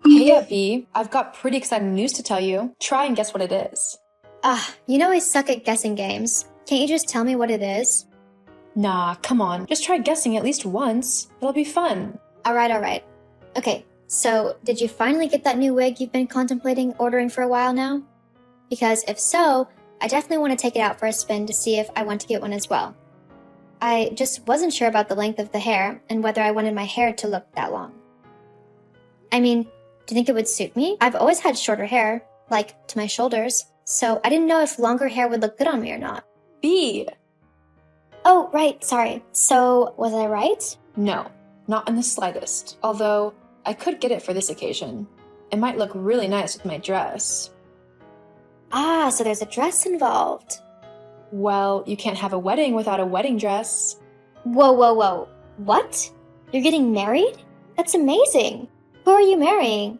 Hey, Abby, I've got pretty exciting news to tell you. Try and guess what it is. You know I suck at guessing games. Can't you just tell me what it is? Nah, come on. Just try guessing at least once. It'll be fun. Alright. Okay, so did you finally get that new wig you've been contemplating ordering for a while now? Because if so, I definitely want to take it out for a spin to see if I want to get one as well. I just wasn't sure about the length of the hair and whether I wanted my hair to look that long. I mean, do you think it would suit me? I've always had shorter hair, like to my shoulders, so I didn't know if longer hair would look good on me or not. B. Oh, right, sorry. So, was I right? No, not in the slightest. Although, I could get it for this occasion. It might look really nice with my dress. So there's a dress involved. Well, you can't have a wedding without a wedding dress. Whoa. What? You're getting married? That's amazing. Who are you marrying?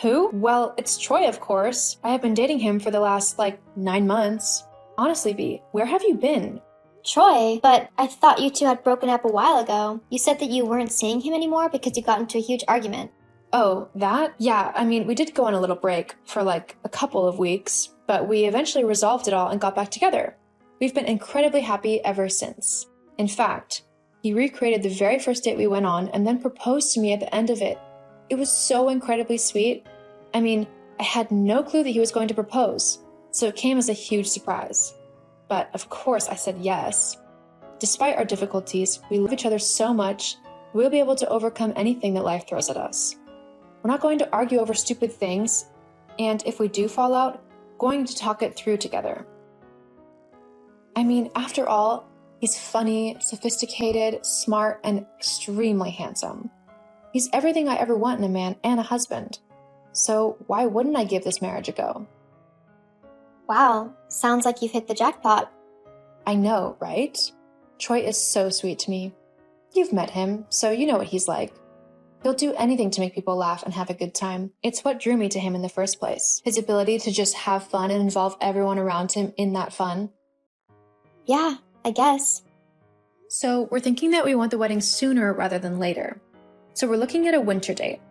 Who? Well, it's Troy, of course. I have been dating him for the last, 9 months. Honestly, B, where have you been? Troy, but I thought you two had broken up a while ago. You said that you weren't seeing him anymore because you got into a huge argument. Oh, that? Yeah, I mean, we did go on a little break for a couple of weeks, but we eventually resolved it all and got back together. We've been incredibly happy ever since. In fact, he recreated the very first date we went on and then proposed to me at the end of it. It was so incredibly sweet. I mean, I had no clue that he was going to propose, so it came as a huge surprise. But of course I said yes. Despite our difficulties, we love each other so much, we'll be able to overcome anything that life throws at us. We're not going to argue over stupid things, and if we do fall out, going to talk it through together. I mean, after all, he's funny, sophisticated, smart, and extremely handsome. He's everything I ever want in a man and a husband. So why wouldn't I give this marriage a go? Wow, sounds like you've hit the jackpot. I know, right? Troy is so sweet to me. You've met him, so you know what he's like. He'll do anything to make people laugh and have a good time. It's what drew me to him in the first place. His ability to just have fun and involve everyone around him in that fun. Yeah, I guess. So we're thinking that we want the wedding sooner rather than later. So we're looking at a winter date.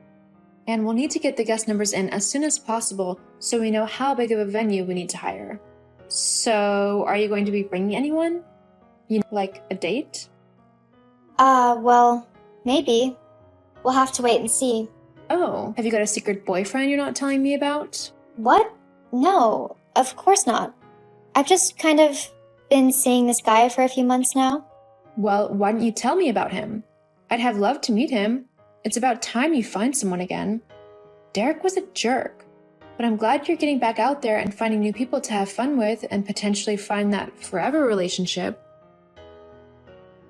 And we'll need to get the guest numbers in as soon as possible so we know how big of a venue we need to hire. So are you going to be bringing anyone? Like a date? Well, maybe. We'll have to wait and see. Oh, have you got a secret boyfriend you're not telling me about? What? No, of course not. I've just kind of been seeing this guy for a few months now. Well, why don't you tell me about him? I'd have loved to meet him. It's about time you find someone again. Derek was a jerk, but I'm glad you're getting back out there and finding new people to have fun with and potentially find that forever relationship.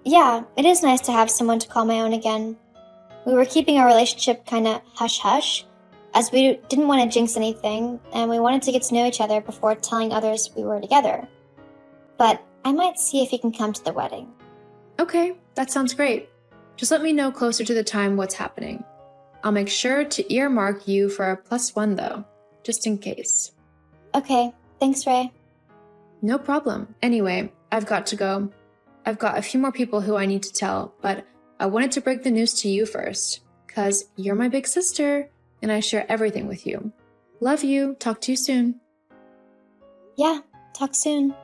Yeah, it is nice to have someone to call my own again. We were keeping our relationship kinda hush-hush, as we didn't want to jinx anything, and we wanted to get to know each other before telling others we were together. But I might see if he can come to the wedding. Okay, that sounds great. Just let me know closer to the time what's happening. I'll make sure to earmark you for a +1 though, just in case. Okay, thanks, Ray. No problem. Anyway, I've got to go. I've got a few more people who I need to tell, but I wanted to break the news to you first, 'cause you're my big sister, and I share everything with you. Love you. Talk to you soon. Yeah, talk soon.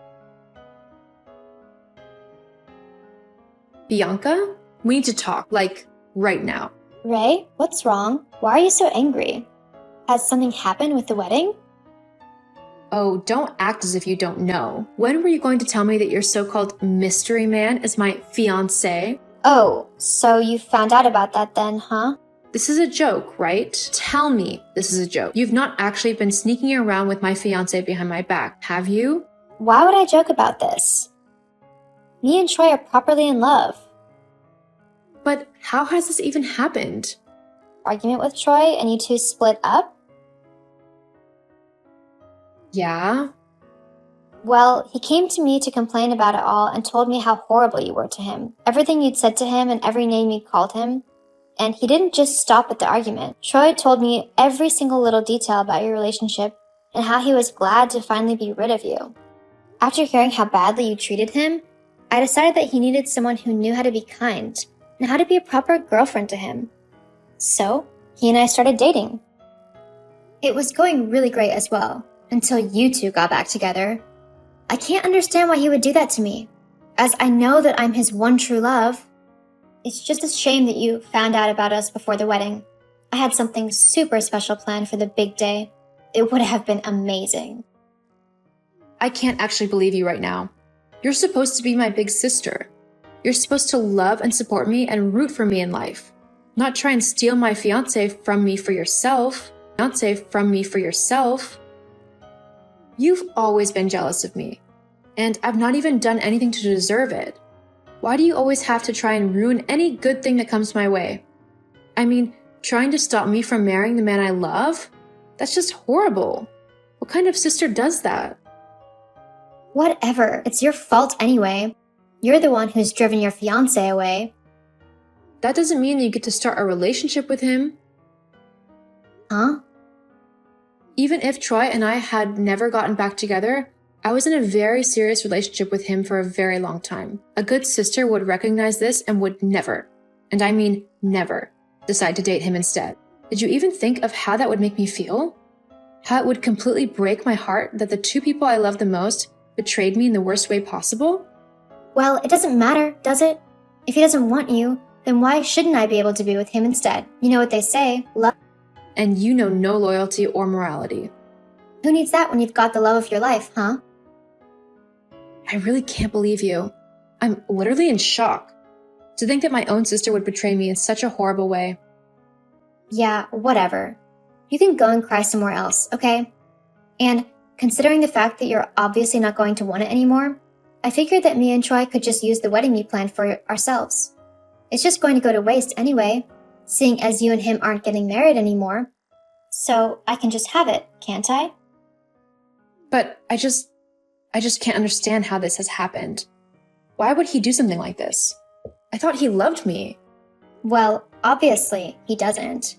Bianca, we need to talk, right now. Ray, what's wrong? Why are you so angry? Has something happened with the wedding? Oh, don't act as if you don't know. When were you going to tell me that your so-called mystery man is my fiancé? Oh, so you found out about that then, huh? This is a joke, right? Tell me this is a joke. You've not actually been sneaking around with my fiancé behind my back, have you? Why would I joke about this? Me and Troy are properly in love. But how has this even happened? Argument with Troy and you two split up? Yeah? Well, he came to me to complain about it all and told me how horrible you were to him. Everything you'd said to him and every name you'd called him. And he didn't just stop at the argument. Troy told me every single little detail about your relationship and how he was glad to finally be rid of you. After hearing how badly you treated him, I decided that he needed someone who knew how to be kind and how to be a proper girlfriend to him. So, he and I started dating. It was going really great as well, until you two got back together. I can't understand why he would do that to me, as I know that I'm his one true love. It's just a shame that you found out about us before the wedding. I had something super special planned for the big day. It would have been amazing. I can't actually believe you right now. You're supposed to be my big sister. You're supposed to love and support me and root for me in life, not try and steal my fiancé from me for yourself. You've always been jealous of me, and I've not even done anything to deserve it. Why do you always have to try and ruin any good thing that comes my way? I mean, trying to stop me from marrying the man I love? That's just horrible. What kind of sister does that? Whatever, it's your fault anyway. You're the one who's driven your fiancé away. That doesn't mean you get to start a relationship with him. Huh? Even if Troy and I had never gotten back together, I was in a very serious relationship with him for a very long time. A good sister would recognize this and would never, and I mean never, decide to date him instead. Did you even think of how that would make me feel? How it would completely break my heart that the two people I love the most betrayed me in the worst way possible? Well, it doesn't matter, does it? If he doesn't want you, then why shouldn't I be able to be with him instead? You know what they say, love. And you know no loyalty or morality. Who needs that when you've got the love of your life, huh? I really can't believe you. I'm literally in shock. To think that my own sister would betray me in such a horrible way. Yeah, whatever. You can go and cry somewhere else, okay? And considering the fact that you're obviously not going to want it anymore, I figured that me and Troy could just use the wedding we planned for ourselves. It's just going to go to waste anyway, seeing as you and him aren't getting married anymore. So I can just have it, can't I? But I just can't understand how this has happened. Why would he do something like this? I thought he loved me. Well, obviously, he doesn't.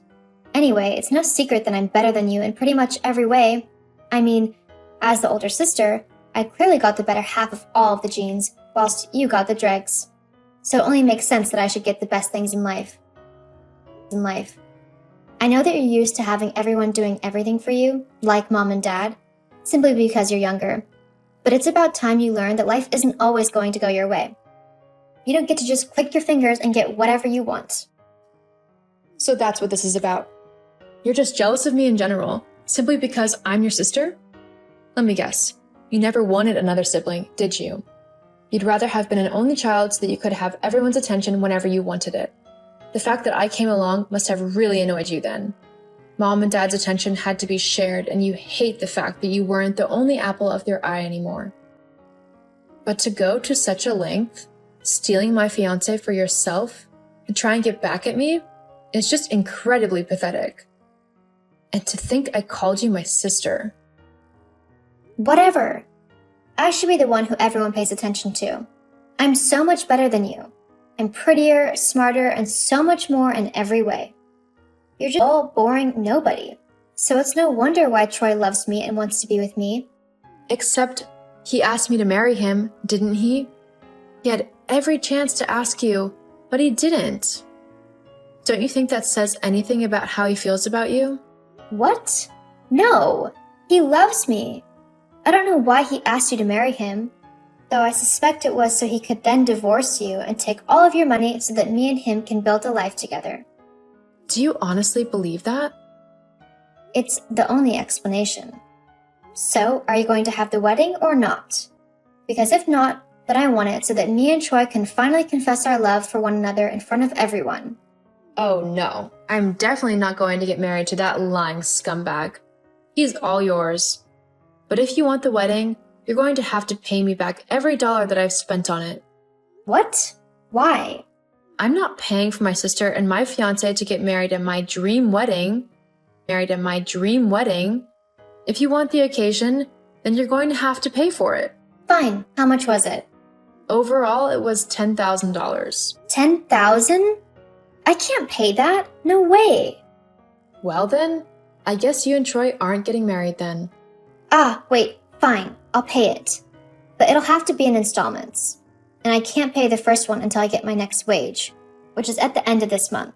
Anyway, it's no secret that I'm better than you in pretty much every way. I mean, as the older sister, I clearly got the better half of all of the genes, whilst you got the dregs. So it only makes sense that I should get the best things in life. I know that you're used to having everyone doing everything for you, like mom and dad, simply because you're younger. But it's about time you learn that life isn't always going to go your way. You don't get to just click your fingers and get whatever you want. So that's what this is about. You're just jealous of me in general, simply because I'm your sister? Let me guess. You never wanted another sibling, did you? You'd rather have been an only child so that you could have everyone's attention whenever you wanted it. The fact that I came along must have really annoyed you then. Mom and Dad's attention had to be shared, and you hate the fact that you weren't the only apple of their eye anymore. But to go to such a length, stealing my fiancé for yourself, and try and get back at me, is just incredibly pathetic. And to think I called you my sister. Whatever. I should be the one who everyone pays attention to. I'm so much better than you. I'm prettier, smarter, and so much more in every way. You're just all boring nobody. So it's no wonder why Troy loves me and wants to be with me. Except he asked me to marry him, didn't he? He had every chance to ask you, but he didn't. Don't you think that says anything about how he feels about you? What? No, he loves me. I don't know why he asked you to marry him, though I suspect it was so he could then divorce you and take all of your money so that me and him can build a life together. Do you honestly believe that? It's the only explanation. So, are you going to have the wedding or not? Because if not, then I want it so that me and Troy can finally confess our love for one another in front of everyone. Oh no, I'm definitely not going to get married to that lying scumbag. He's all yours. But if you want the wedding, you're going to have to pay me back every dollar that I've spent on it. What? Why? I'm not paying for my sister and my fiancé to get married at my dream wedding. If you want the occasion, then you're going to have to pay for it. Fine. How much was it? Overall, it was $10,000. $10,000? I can't pay that. No way. Well then, I guess you and Troy aren't getting married then. Ah, wait. Fine. I'll pay it. But it'll have to be in installments. And I can't pay the first one until I get my next wage, which is at the end of this month.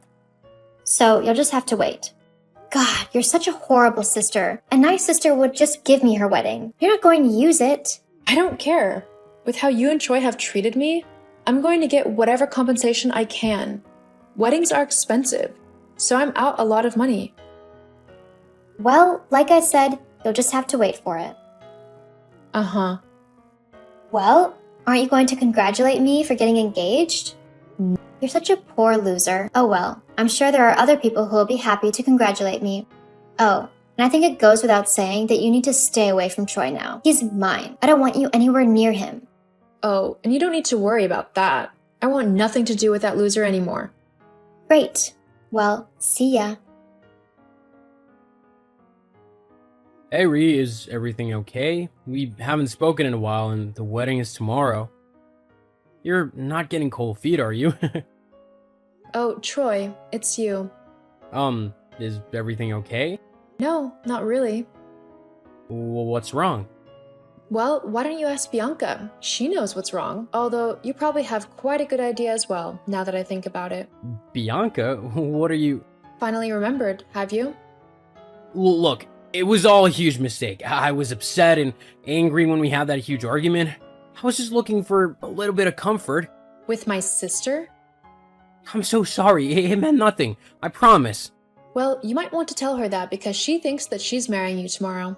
So you'll just have to wait. God, you're such a horrible sister. A nice sister would just give me her wedding. You're not going to use it. I don't care. With how you and Troy have treated me, I'm going to get whatever compensation I can. Weddings are expensive, so I'm out a lot of money. Well, like I said, you'll just have to wait for it. Uh-huh. Well, aren't you going to congratulate me for getting engaged? You're such a poor loser. Oh well, I'm sure there are other people who will be happy to congratulate me. Oh, and I think it goes without saying that you need to stay away from Troy now. He's mine. I don't want you anywhere near him. Oh, and you don't need to worry about that. I want nothing to do with that loser anymore. Great. Well, see ya. Hey Ree, is everything okay? We haven't spoken in a while and the wedding is tomorrow. You're not getting cold feet, are you? Oh, Troy, it's you. Is everything okay? No, not really. Well, what's wrong? Well, why don't you ask Bianca? She knows what's wrong. Although, you probably have quite a good idea as well, now that I think about it. Bianca? What are you... Finally remembered, have you? Look, it was all a huge mistake. I was upset and angry when we had that huge argument. I was just looking for a little bit of comfort. With my sister? I'm so sorry. It meant nothing. I promise. Well, you might want to tell her that because she thinks that she's marrying you tomorrow.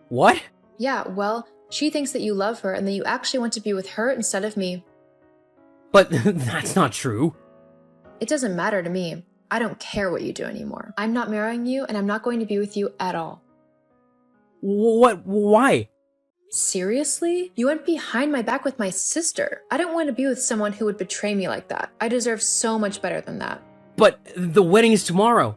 What? Yeah, well, she thinks that you love her and that you actually want to be with her instead of me. But that's not true. It doesn't matter to me. I don't care what you do anymore. I'm not marrying you and I'm not going to be with you at all. What? Why? Seriously? You went behind my back with my sister. I don't want to be with someone who would betray me like that. I deserve so much better than that. But the wedding is tomorrow.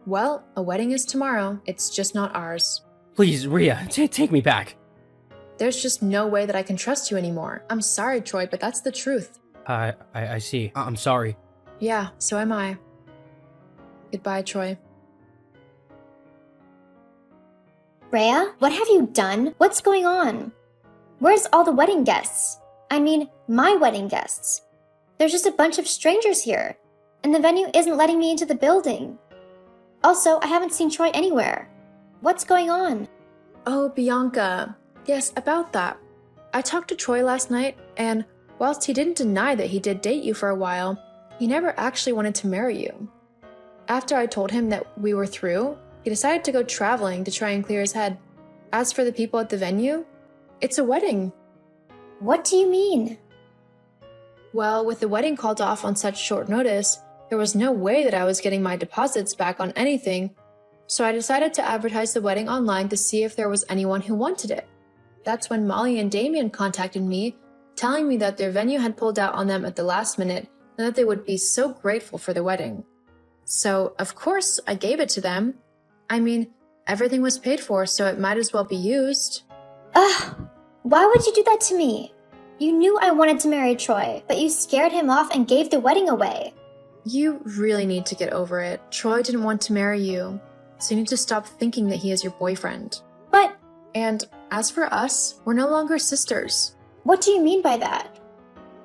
Well, a wedding is tomorrow. It's just not ours. Please, Rhea, take me back. There's just no way that I can trust you anymore. I'm sorry, Troy, but that's the truth. I see. I'm sorry. Yeah, so am I. Goodbye, Troy. Rhea, what have you done? What's going on? Where's all the wedding guests? I mean, my wedding guests. There's just a bunch of strangers here, and the venue isn't letting me into the building. Also, I haven't seen Troy anywhere. What's going on? Oh, Bianca. Yes, about that. I talked to Troy last night, and whilst he didn't deny that he did date you for a while, he never actually wanted to marry you. After I told him that we were through, he decided to go traveling to try and clear his head. As for the people at the venue, it's a wedding. What do you mean? Well, with the wedding called off on such short notice, there was no way that I was getting my deposits back on anything, so I decided to advertise the wedding online to see if there was anyone who wanted it. That's when Molly and Damien contacted me, telling me that their venue had pulled out on them at the last minute and that they would be so grateful for the wedding. So, of course, I gave it to them. I mean, everything was paid for, so it might as well be used. Ugh, why would you do that to me? You knew I wanted to marry Troy, but you scared him off and gave the wedding away. You really need to get over it. Troy didn't want to marry you, so you need to stop thinking that he is your boyfriend. But, And as for us, we're no longer sisters. what do you mean by that?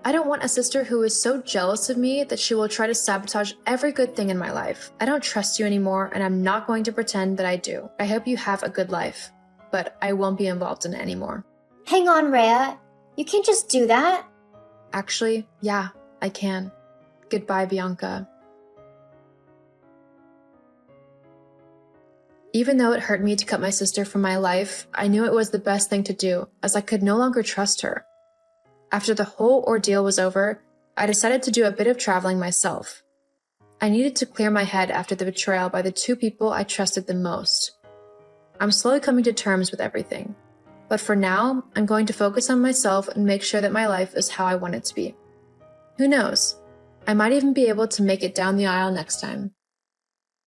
I don't want a sister who is so jealous of me that she will try to sabotage every good thing in my life. I don't trust you anymore, and I'm not going to pretend that I do. I hope you have a good life, but I won't be involved in it anymore. Hang on, Rhea. You can't just do that. Actually, yeah, I can. Goodbye, Bianca. Even though it hurt me to cut my sister from my life, I knew it was the best thing to do, as I could no longer trust her. After the whole ordeal was over, I decided to do a bit of traveling myself. I needed to clear my head after the betrayal by the two people I trusted the most. I'm slowly coming to terms with everything, but for now, I'm going to focus on myself and make sure that my life is how I want it to be. Who knows? I might even be able to make it down the aisle next time.